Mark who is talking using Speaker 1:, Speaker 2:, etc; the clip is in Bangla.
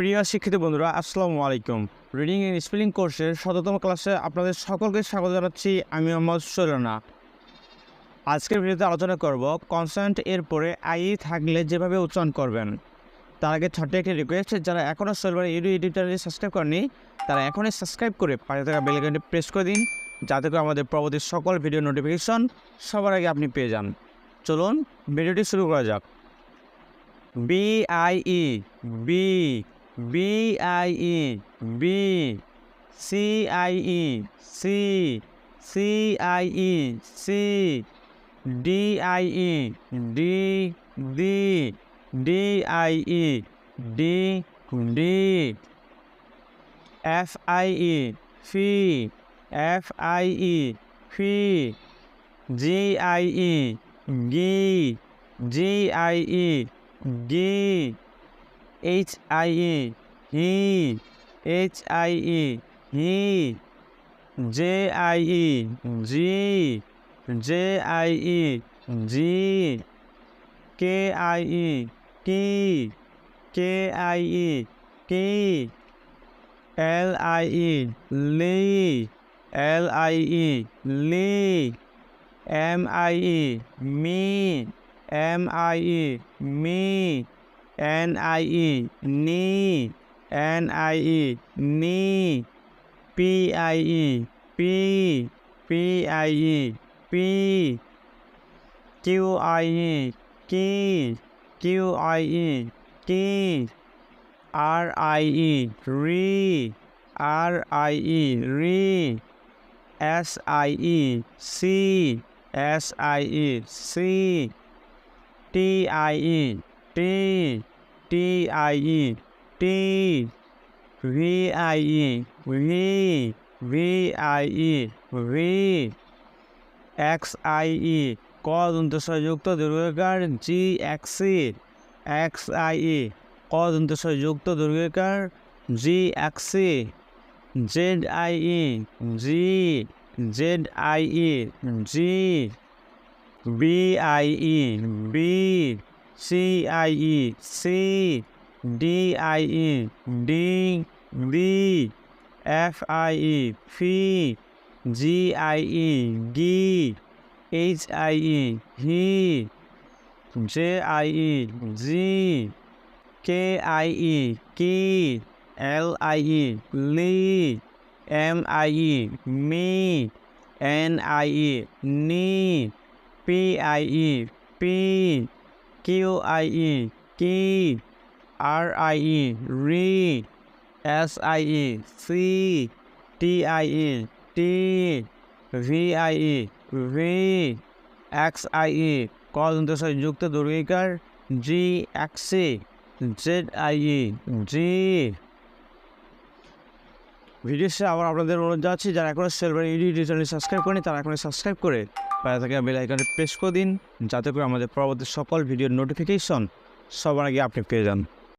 Speaker 1: প্রিয় শিক্ষিত বন্ধুরা, আসসালামু আলাইকুম। রিডিং এন্ড স্পেলিং কোর্সের ১৭তম ক্লাসে আপনাদের সকলকে স্বাগত জানাচ্ছি। আমি মোহাম্মদ সুলনা। আজকের ভিডিওতে আলোচনা করব কনসোনেন্ট এর পরে আই থাকলে যেভাবে উচ্চারণ করবেন। তার আগে ছোট্ট একটি রিকোয়েস্ট, যারা এখনও সোলভার এডুটারে সাবস্ক্রাইব করেনি তারা এখনই সাবস্ক্রাইব করে পাশে থাকা বেল আইকনটি প্রেস করে দিন, যাতে করে আমাদের পরবর্তী সকল ভিডিও নোটিফিকেশন সবার আগে আপনি পেয়ে যান। চলুন ভিডিওটি শুরু করা যাক। BIE BIE CIE DIE FIE GIE HIE JIE KIE LIE MIE NIE PIE QIE RIE SIE TIE VIE XIE ক দন্তস্বরযুক্ত দীর্ঘকার GXE ক দন্তস্বরযুক্ত দীর্ঘকার GXE ZIE BIE CIE DIE FIE GIE HIE JIE KIE LIE MIE NIE PIE QIE RIE SIE TIE VIE XIE ক দন্তস্বরযুক্ত দীর্ঘকার GXE ZIE ভিডিও শেষে আবার আপনাদের অনুরোধ যাচ্ছি, যারা এখনও সোলভার ইউটিউব চ্যানেল সাবস্ক্রাইব করেনি তারা এখনই সাবস্ক্রাইব করে পাশে থাকা বেল আইকনটি প্রেস করে দিন, যাতে করে আমাদের পরবর্তী সকল ভিডিওর নোটিফিকেশন সবার আগে আপনি পেয়ে যান।